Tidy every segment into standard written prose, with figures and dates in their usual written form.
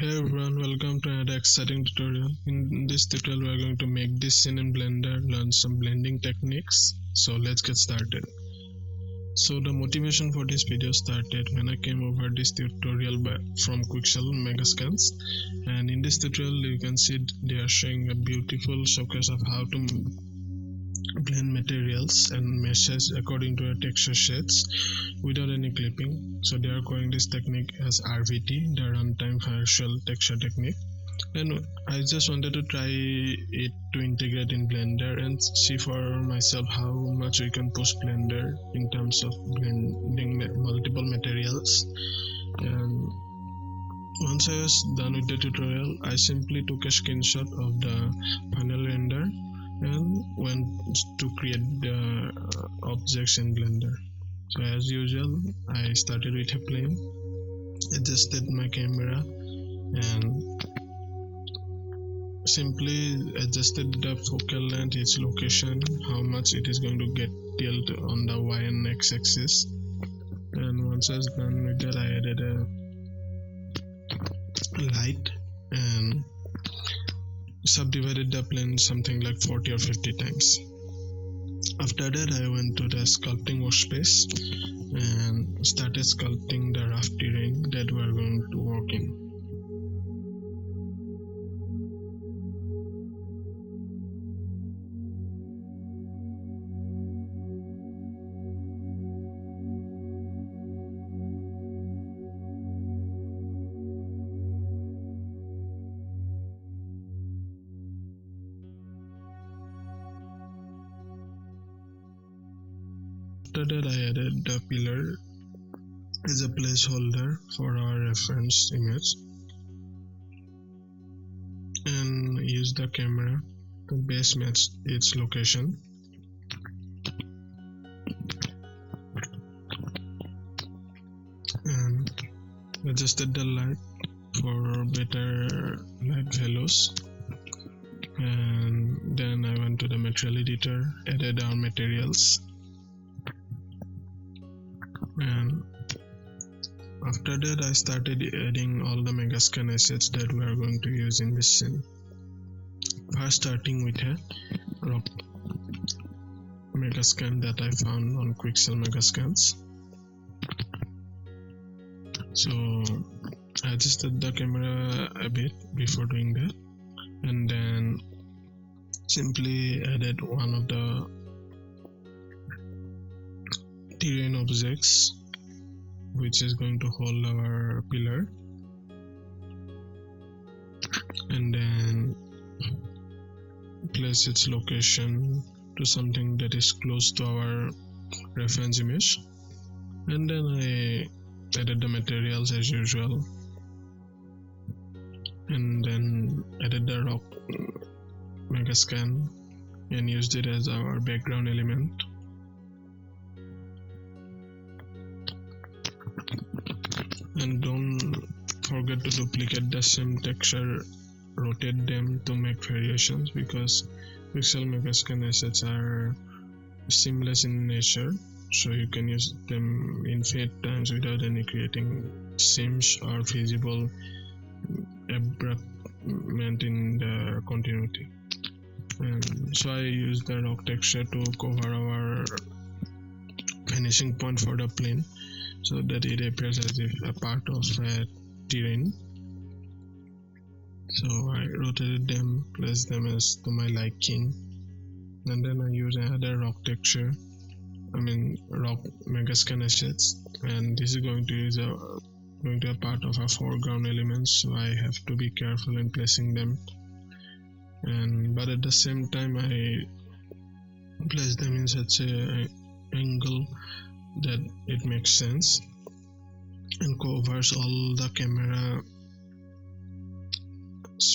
Hey everyone, welcome to another exciting tutorial. In this tutorial, we are going to make this scene in Blender, learn some blending techniques. So let's get started. So the motivation for this video started when I came over this tutorial from Quixel Megascans, and in this tutorial you can see they are showing a beautiful showcase of how to blend materials and meshes according to the texture shades without any clipping. So they are calling this technique as RVT, the runtime partial texture technique. And I just wanted to try it to integrate in Blender and see for myself how much we can push Blender in terms of blending multiple materials. And once I was done with the tutorial, I simply took a screenshot of the final render and went to create the objects in Blender. So as usual, I started with a plane, adjusted my camera, and simply adjusted the focal length, its location, how much it is going to get tilted on the Y and X axis. And once I was done with that, I added a light and subdivided the plane something like 40 or 50 times. After that, I went to the sculpting workspace and started sculpting the rough terrain that we are going to work in. After that, I added the pillar as a placeholder for our reference image and use the camera to base match its location. And adjusted the light for better light values. And then I went to the material editor, added our materials, and after that I started adding all the Megascan assets that we are going to use in this scene. First starting with a rock Megascan that I found on Quixel Megascans. So I adjusted the camera a bit before doing that, and then simply added one of the terrain objects which is going to hold our pillar, and then place its location to something that is close to our reference image, and then I added the materials as usual, and then added the rock Megascan and used it as our background element. And don't forget to duplicate the same texture, rotate them to make variations, because Quixel Megascan assets are seamless in nature, so you can use them infinite times without any creating seams or visible abruptment in the continuity. And so I use the rock texture to cover our finishing point for the plane, so that it appears as if a part of a terrain. So I rotated them, placed them as to my liking, and then I use another rock texture, rock Megascan assets, and this is going to be a part of a foreground element, so I have to be careful in placing them. But at the same time, I place them in such a angle that it makes sense and covers all the camera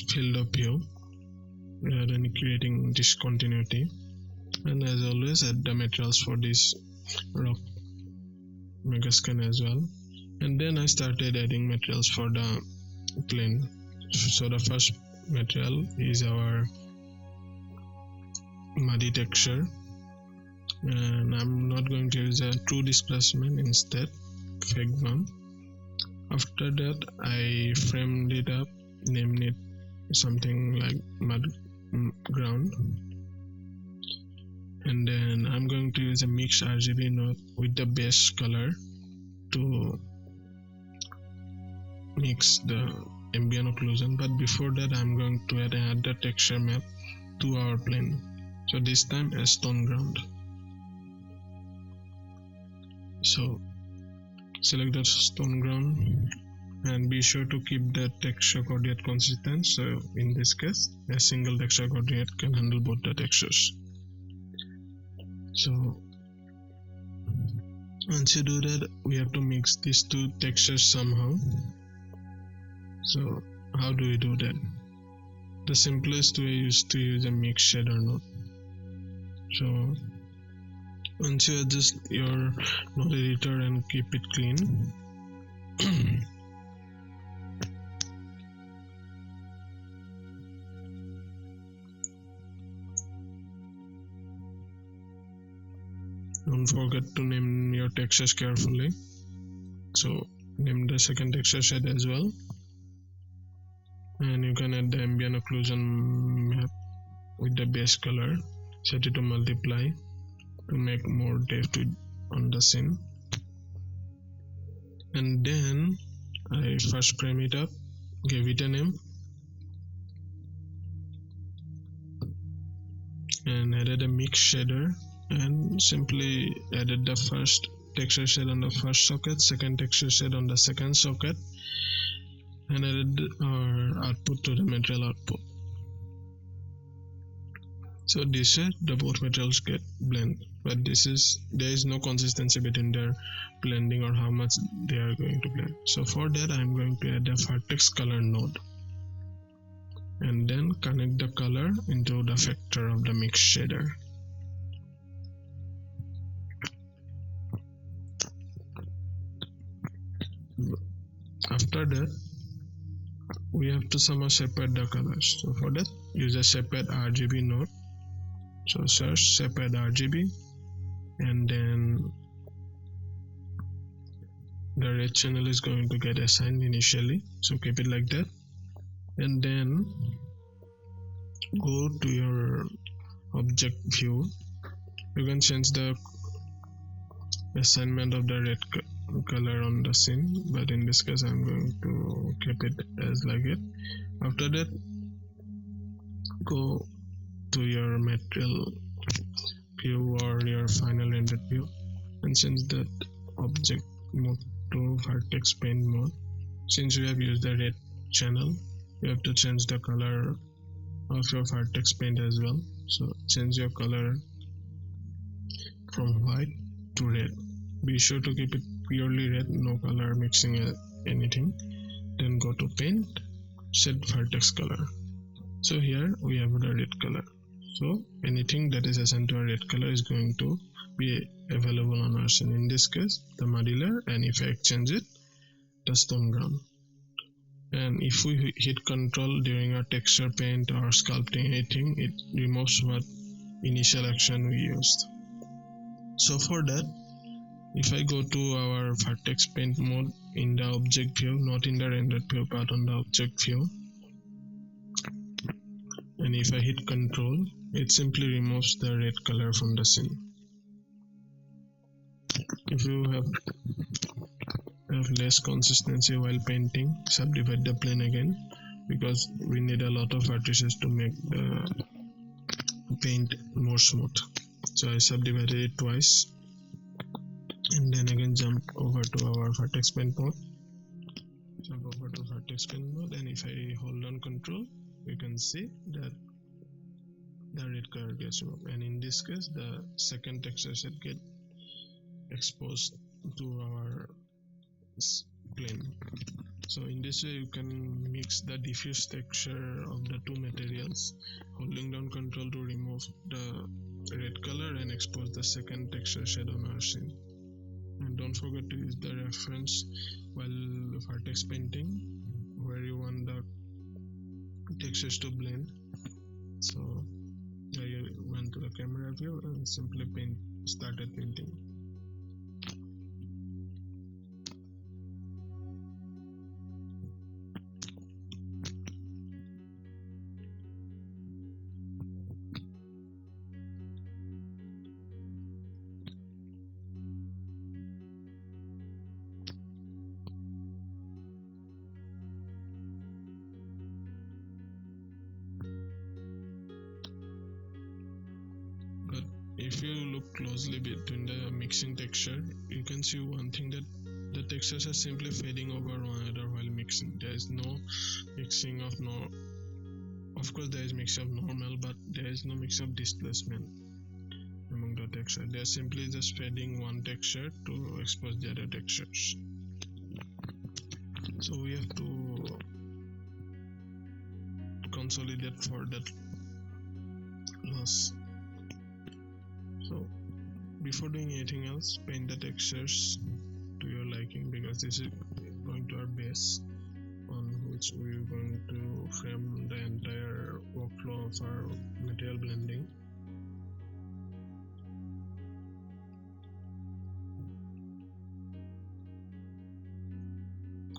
field of view without any creating discontinuity. And as always, add the materials for this rock Megascan as well. And then I started adding materials for the plane. So the first material is our muddy texture, and I'm not going to use a true displacement, instead fake one. After that, I framed it up, named it something like mud ground, and then I'm going to use a mix RGB node with the base color to mix the ambient occlusion. But before that, I'm going to add another texture map to our plane, so this time a stone ground. So select the stone ground and be sure to keep the texture coordinate consistent. So in this case, a single texture coordinate can handle both the textures. So once you do that, we have to mix these two textures somehow. So how do we do that? The simplest way is to use a mix shader node. So once you adjust your node editor and keep it clean, don't forget to name your textures carefully. So name the second texture shade as well, and you can add the ambient occlusion map with the base color. Set it to multiply to make more depth on the scene, and then I first frame it up, gave it a name, and added a mix shader, and simply added the first texture shade on the first socket, second texture shade on the second socket, and added our output to the material output. So this way the both materials get blend, but there is no consistency between their blending or how much they are going to blend. So for that, I'm going to add a vertex color node and then connect the color into the factor of the mix shader. After that, we have to somehow separate the colors. So for that, use a separate RGB node. So search separate RGB, and then the red channel is going to get assigned initially, so keep it like that, and then go to your object view. You can change the assignment of the red color on the scene, but in this case I'm going to keep it as like it. After that, go to your material view or your final rendered view and change that object mode to Vertex Paint mode. Since we have used the red channel, you have to change the color of your Vertex Paint as well. So change your color from white to red. Be sure to keep it purely red, no color mixing anything. Then go to paint, set vertex color. So here we have the red color. So anything that is assigned to a red color is going to be available on our scene. In this case, the muddy layer, and if I exchange it, the stone ground. And if we hit Control during our texture paint or sculpting anything, it removes what initial action we used. So for that, if I go to our Vertex Paint mode in the object view, not in the rendered view but on the object view, and if I hit Control, it simply removes the red color from the scene. If you have less consistency while painting, subdivide the plane again, because we need a lot of vertices to make the paint more smooth. So I subdivided it twice, and then again jump over to our Vertex Paint mode. Jump over to Vertex Paint mode, and if I hold down Control, you can see that the red color gets removed, and in this case the second texture set get exposed to our plane. So in this way you can mix the diffuse texture of the two materials, holding down Control to remove the red color and expose the second texture shade on our scene. And don't forget to use the reference while vertex painting where you want the textures to blend. So I went to the camera view and simply started painting. you look closely between the mixing texture, you can see one thing, that the textures are simply fading over one another while mixing. There is no mixing of of course there is mixing of normal, but there is no mixing of displacement among the texture. They are simply just fading one texture to expose the other textures. So we have to consolidate for that loss. So before doing anything else, paint the textures to your liking, because this is going to our base on which we are going to frame the entire workflow of our material blending.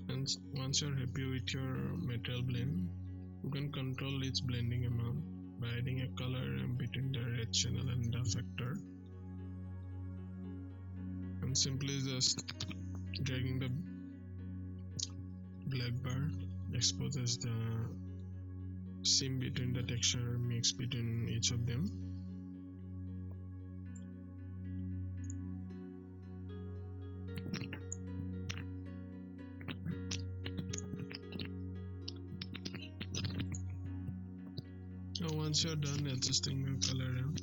And once you're happy with your material blend, you can control its blending amount by adding a color ramp between the red channel and the factor, and simply just dragging the black bar exposes the seam between the texture mix between each of them. Now once you're done adjusting your color ramp,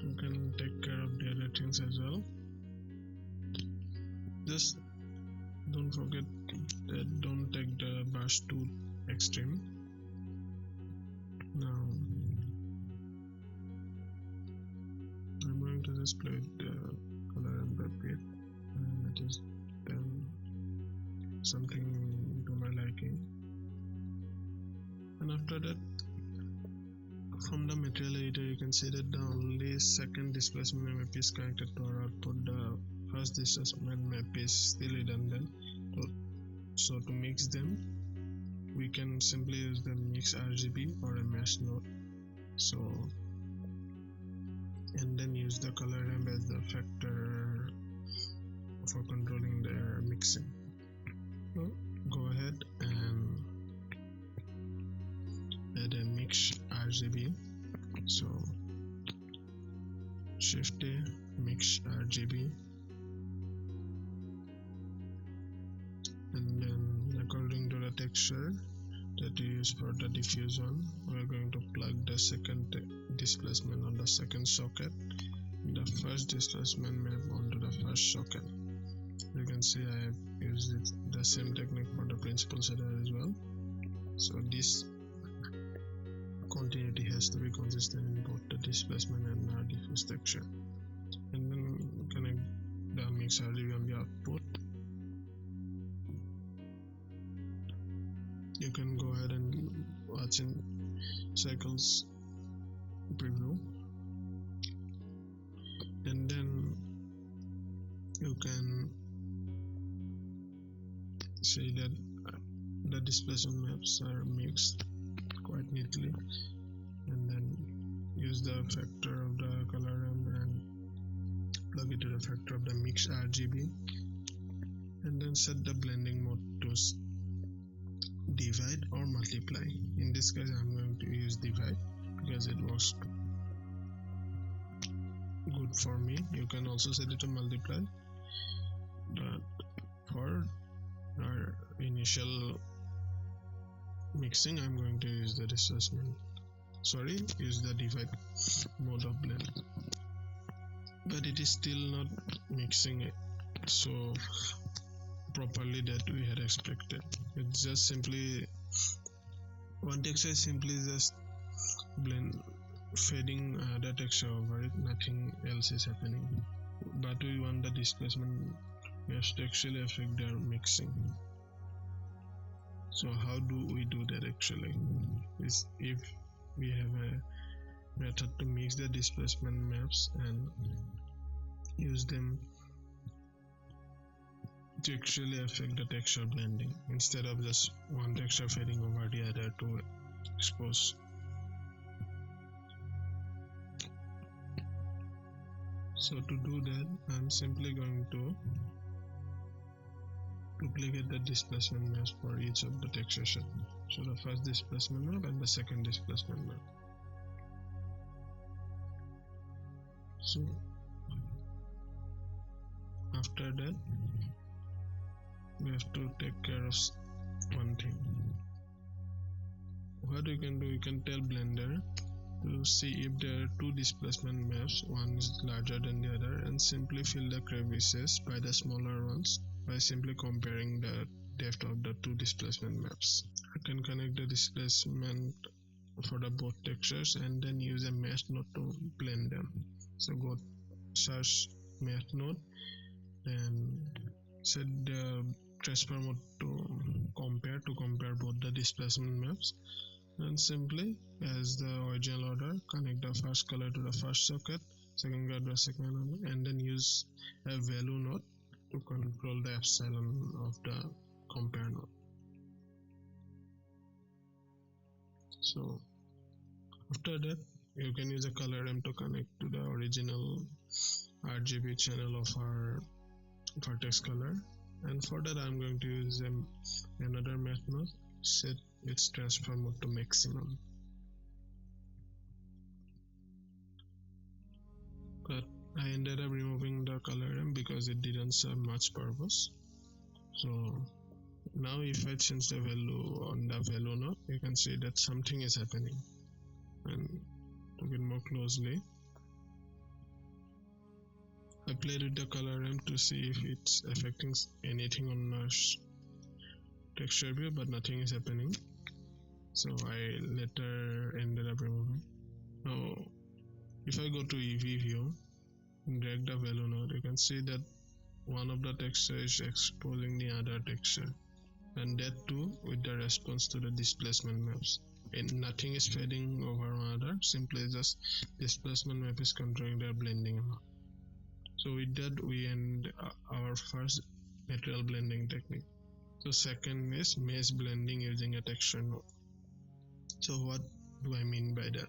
you can take care of the other things as well. Just don't forget that don't take the brush too extreme. Now I'm going to just play with the color ramp a bit, and it is then something to my liking. And after that, from the material editor, you can see that the only second displacement map is connected to our output. The first displacement map is still redundant. So to mix them, we can simply use the mix RGB or a mesh node. So, and then use the color ramp as the factor for controlling their mixing. So go ahead and add a mix RGB. So Shift A, mix RGB, and then according to the texture that you use for the diffuse one, we are going to plug the second displacement on the second socket, the first displacement map onto the first socket. You can see I have used the same technique for the principal shader as well. So this continuity has to be consistent in both the displacement and the diffuse texture. And then connect the mix RGB on the output. You can go ahead and watch in cycles preview, and then you can see that the displacement maps are mixed quite neatly, and then use the factor of the color ramp and plug it to the factor of the mix RGB, and then set the blending mode to divide or multiply. In this case I'm going to use divide because it works good for me. You can also set it to multiply, but for our initial mixing I'm going to use the use the divide mode of blend, but it is still not mixing it so properly that we had expected. It's just simply one texture is simply just fading the texture over it, nothing else is happening, but we want the displacement mesh to actually affect their mixing. So how do we do that actually? Is if we have a method to mix the displacement maps and use them to actually affect the texture blending instead of just one texture fading over the other to expose. So to do that, I'm simply going to duplicate the displacement maps for each of the texture set. So the first displacement map and the second displacement map. So after that we have to take care of one thing. What we can do, we can tell Blender to see if there are two displacement maps, one is larger than the other, and simply fill the crevices by the smaller ones by simply comparing the depth of the two displacement maps. I can connect the displacement for the both textures and then use a mesh node to blend them. So go search mesh node and set the transfer mode to compare both the displacement maps, and simply as the original order connect the first color to the first socket, second color to the second one, and then use a value node to control the epsilon of the compare node. So after that you can use a color ramp to connect to the original RGB channel of our vertex color, and for that I'm going to use another method, set its transfer mode to maximum. But I ended up removing the color ramp because it didn't serve much purpose. So now if I change the value on the value node, you can see that something is happening. And to look it more closely, I played with the color ramp to see if it's affecting anything on our texture view, but nothing is happening. So I later ended up removing. Now if I go to EV view and drag the value node, you can see that one of the texture is exposing the other texture, and that too with the response to the displacement maps, and nothing is fading over one another, simply just displacement map is controlling their blending amount. So with that we end our first material blending technique. So second is mesh blending using a texture node. So what do I mean by that?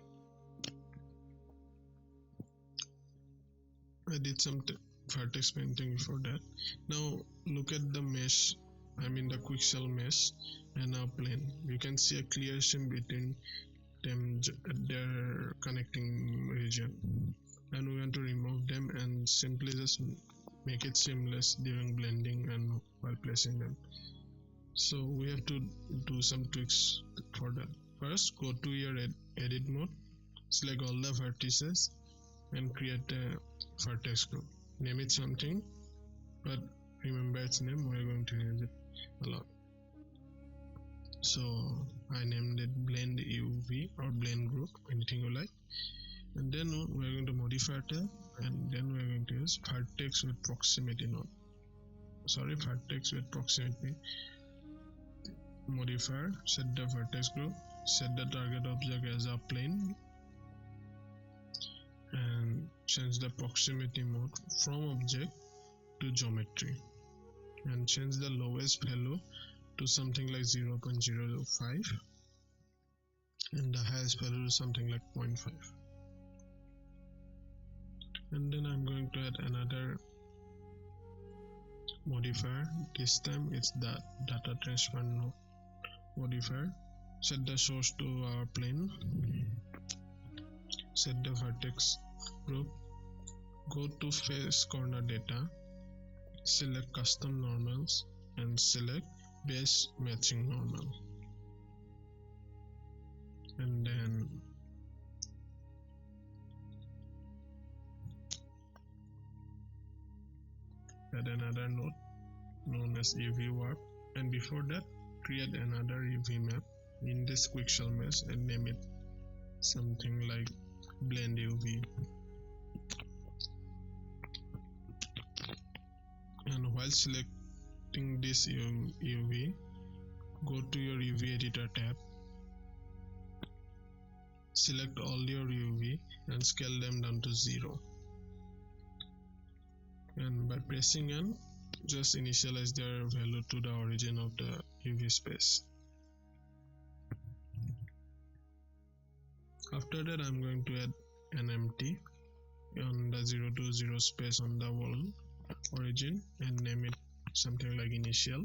I did some vertex painting before that. Now look at the mesh, I mean the Quixel mesh and our plane. You can see a clear seam between them at their connecting region, and we want to remove them and simply just make it seamless during blending and while placing them. So we have to do some tweaks for that. First, go to your edit mode, select all the vertices and create a vertex group. Name it something, but remember its name, we're going to use it a lot. So I named it blend UV or blend group, anything you like. And then we're going to modify tab, and then we're going to use vertex with proximity node. Sorry, vertex with proximity modifier. Set the vertex group, set the target object as a plane, and change the proximity mode from object to geometry, and change the lowest value to something like 0.005 and the highest value to something like 0.5. And then I'm going to add another modifier. This time it's the data transfer node modifier. Set the source to our plane, set the vertex group, go to face corner data, select custom normals and select base matching normal, and then add another node known as UV warp, and before that create another UV map in this Quixel mesh and name it something like blend UV. And while selecting this UV, go to your UV editor tab, select all your UV and scale them down to 0, and by pressing N just initialize their value to the origin of the UV space. After that I'm going to add an empty on the 0 to 0 space on the wall origin and name it something like initial.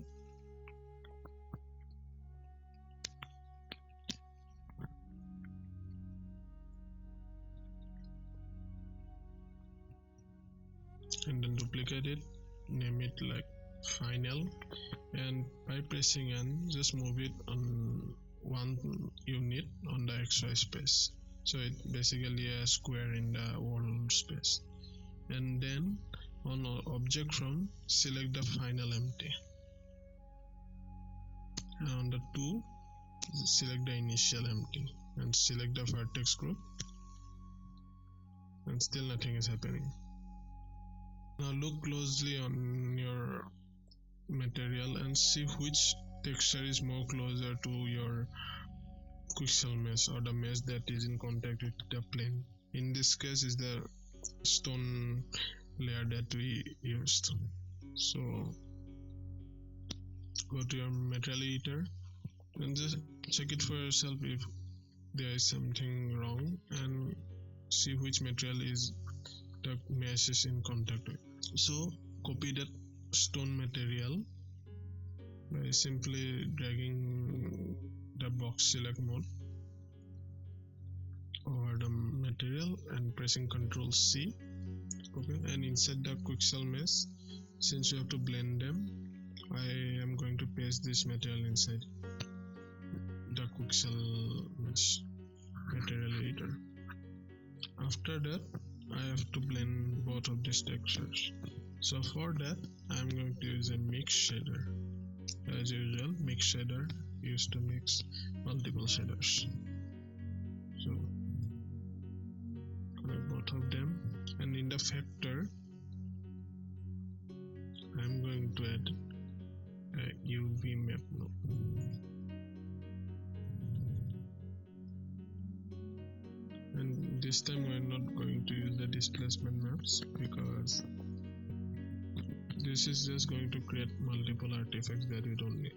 and then duplicate it, name it like final, and by pressing N just move it on one unit on the XY space, so it basically a square in the world space. And then on object from, select the final empty, and on the 2 select the initial empty, and select the vertex group, and still nothing is happening. Now look closely on your material and see which texture is more closer to your Quixel mesh, or the mesh that is in contact with the plane. In this case is the stone layer that we used. So go to your material editor and just check it for yourself if there is something wrong, and see which material is the mesh is in contact with. So copy that stone material by simply dragging the box select mode over the material and pressing Ctrl C. Okay, and inside the Quixel mesh, since you have to blend them, I am going to paste this material inside the Quixel mesh material editor. After that, I have to blend both of these textures. So for that, I am going to use a mix shader. As usual, mix shader used to mix multiple shaders. So connect both of them, and in the factor, I am going to add a UV map node. And this time we are not going to use the displacement maps, because this is just going to create multiple artifacts that we don't need.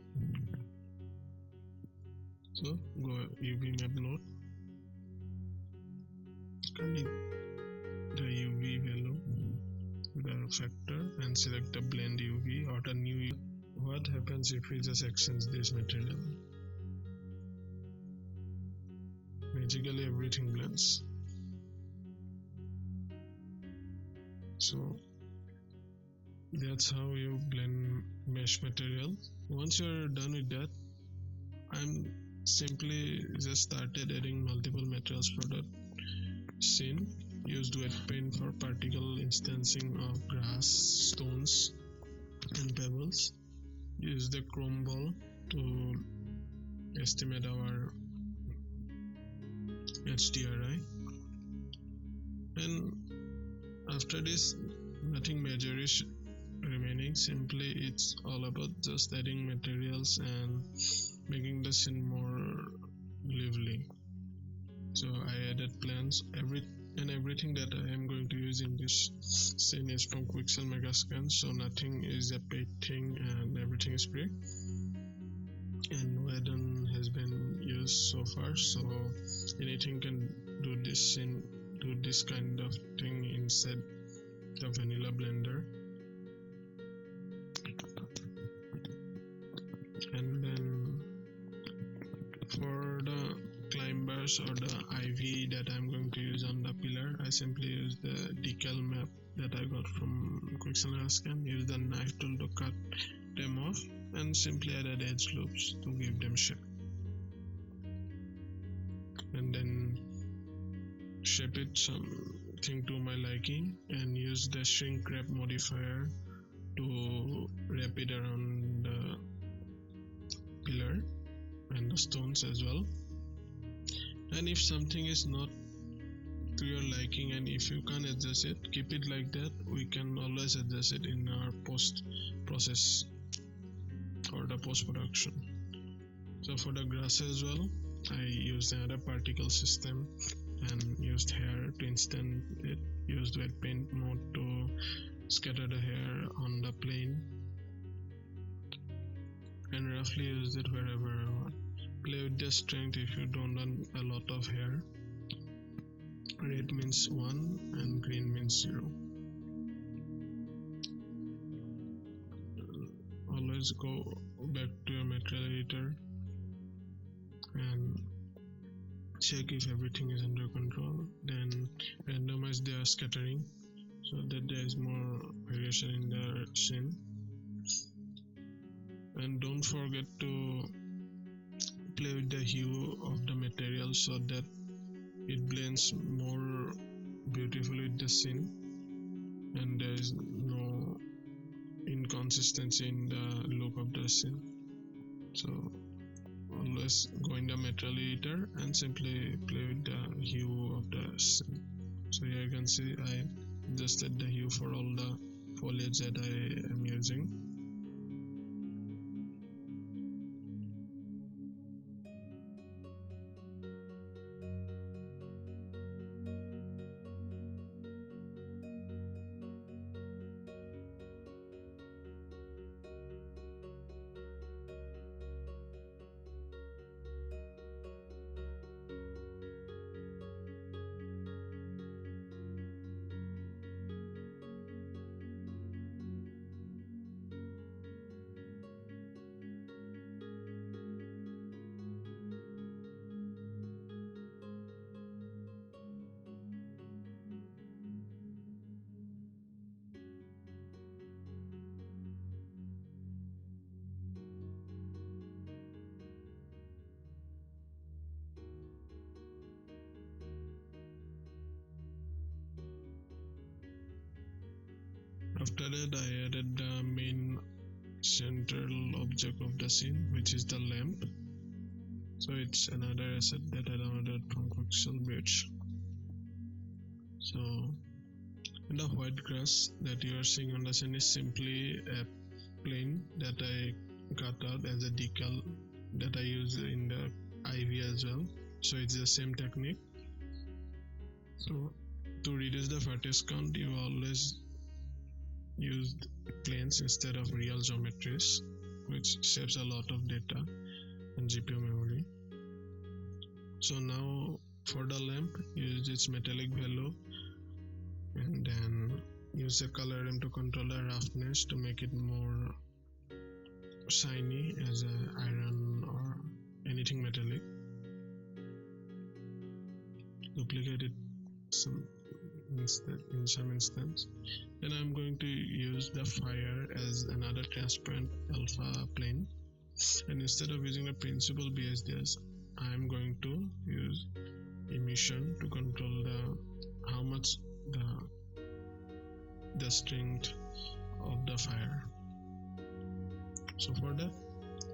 So go UV map node, connect the UV value with the factor, and select the blend UV or the new. What happens if we just exchange this material? Magically everything blends. So that's how you blend mesh material. Once you're done with that, I'm simply just started adding multiple materials for the scene. Used wet paint for particle instancing of grass, stones and pebbles. Use the chrome ball to estimate our HDRI, and after this nothing major is remaining. Simply it's all about just adding materials and making the scene more lively. So I added plants, everything that I am going to use in this scene is from Quixel Megascans, so nothing is a paid thing and everything is free. And Wadden has been used so far, so anything can do this kind of thing inside the vanilla blender. And then for the climbers or the ivy that I'm going to use on the pillar, I simply use the decal map that I got from Quixel Megascans. Use the knife tool to cut them off, and simply added edge loops to give them shape, and then shape it something to my liking, and use the shrink wrap modifier to wrap it around the pillar and the stones as well. And if something is not to your liking and if you can't adjust it, keep it like that. We can always adjust it in our post process or the post production. So for the grass as well, I used another particle system and used hair to instant it. Used wet paint mode to scatter the hair on the plane, and roughly use it wherever I want. Play with the strength if you don't want a lot of hair. Red means 1 and green means 0. Always go back to your material editor and check if everything is under control. Then randomize their scattering so that there is more variation in the scene. And don't forget to play with the hue of the material so that it blends more beautifully with the scene and there is no inconsistency in the look of the scene. So always go in the material editor and simply play with the hue of the scene. So here you can see I adjusted the hue for all the foliage that I am using. After that I added the main central object of the scene, which is the lamp. So it's another asset that I downloaded from Quixel Megascans. So and the white grass that you are seeing on the scene is simply a plane that I cut out as a decal that I use in the IV as well. So it's the same technique. So to reduce the vertex count, you always use planes instead of real geometries, which saves a lot of data and GPU memory. So now for the lamp, use its metallic value and then use the color ramp to control the roughness to make it more shiny as a iron or anything metallic. Duplicate it in some instance. Then I'm going to use the fire as another transparent alpha plane, and instead of using the principal BSDS, I'm going to use emission to control the how much the strength of the fire. So for that,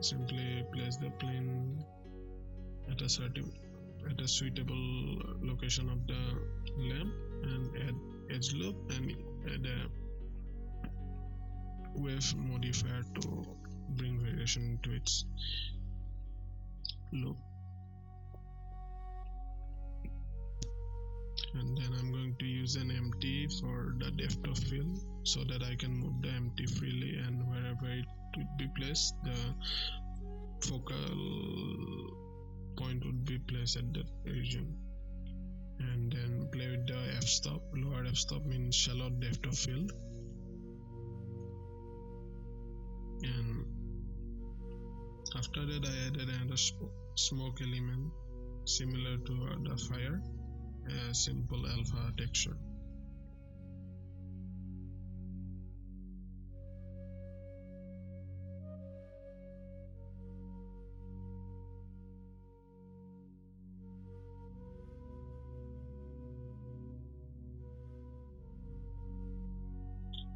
simply place the plane at a suitable location of the lamp and add edge loop and add a wave modifier to bring variation to its loop. And then I'm going to use an empty for the depth of field so that I can move the empty freely, and wherever it would be placed, the focal point would be placed at that region. And then play with the f-stop. Lower f-stop means shallow depth of field. And after that I added another smoke element similar to the fire, a simple alpha texture.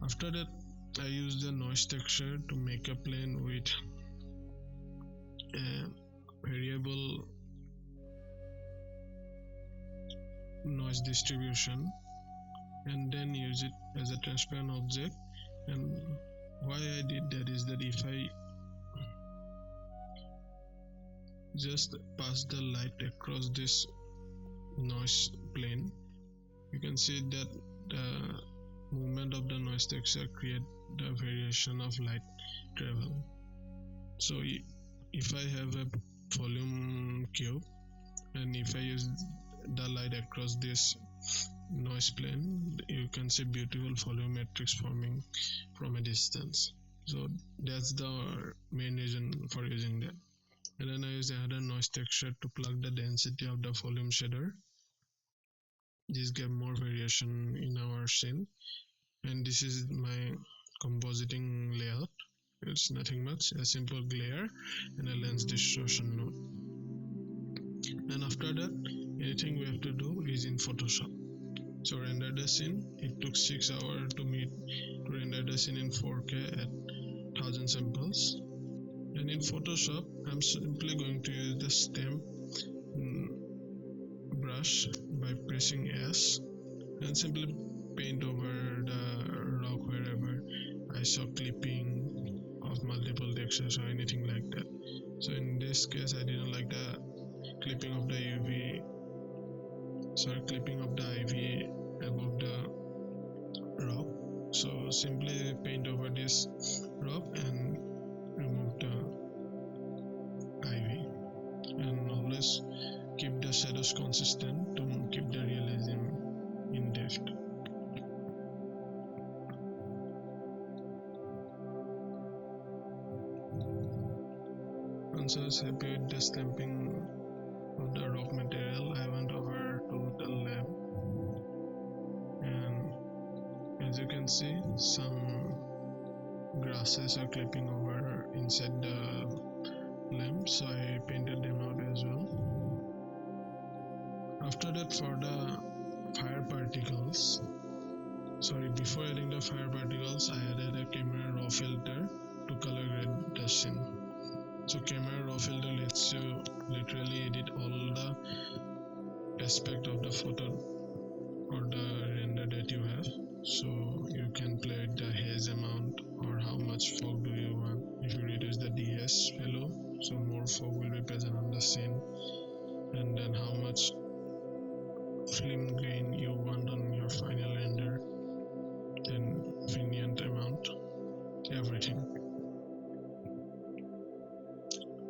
After that I used the noise texture to make a plane with a variable noise distribution and then use it as a transparent object. And why I did that is that if I just pass the light across this noise plane, you can see that the movement of the noise texture create the variation of light travel. So if I have a volume cube and if I use the light across this noise plane, you can see beautiful volumetrics forming from a distance. So that's the main reason for using that. And then I use another noise texture to plug the density of the volume shader. this gave more variation in our scene. And this is my compositing layout. It's nothing much, a simple glare and a lens distortion node. And after that, anything we have to do is in Photoshop. So render the scene. It took 6 hours to render the scene in 4K at 1000 samples. And in Photoshop, I'm simply going to use the stamp brush by pressing S and simply paint over the rock wherever I saw clipping of multiple textures or anything like that. So in this case, I didn't like the clipping of the clipping of the ivy above the rock. So simply paint over this rock and remove the ivy, and always keep the shadows consistent to keep the realism in depth. Once I was happy with the stamping of the rock material, I went over to the lab, and as you can see, some grasses are clipping over inside the lamp, so I painted them out as well. After that, for the fire particles, before adding the fire particles, I added a camera raw filter to color grade the scene. So camera raw filter lets you literally edit all the aspect of the photo or the render that you have. So you can play with the haze amount or how much fog do you want. If you reduce the DS value, so more fog will be present on the scene, and then how much film grain you want on your final render, then vignette amount, everything.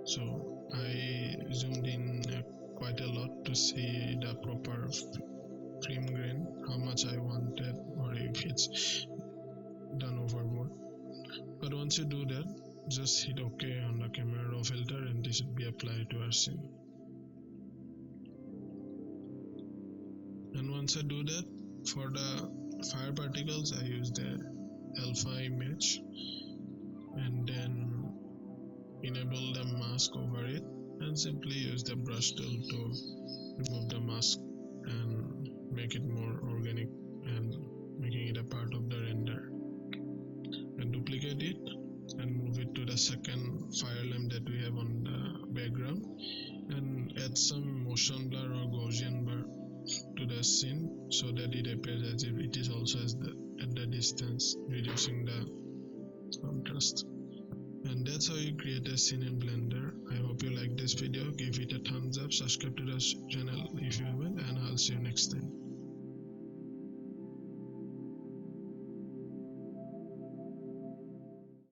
So I zoomed in quite a lot to see the proper film grain, how much I wanted, or if it's done overboard. But once you do that, just hit OK on the camera raw filter and this should be applied to our scene. And once I do that, for the fire particles, I use the alpha image and then enable the mask over it and simply use the brush tool to remove the mask and make it more organic and making it a part of the render. And duplicate it and move it to the second fire lamp that we have on the background and add some motion blur or Gaussian blur to the scene so that it appears as if it is also at the distance, reducing the contrast. And that's how you create a scene in Blender. I hope you like this video. Give it a thumbs up, subscribe to the channel if you haven't, and I'll see you next time.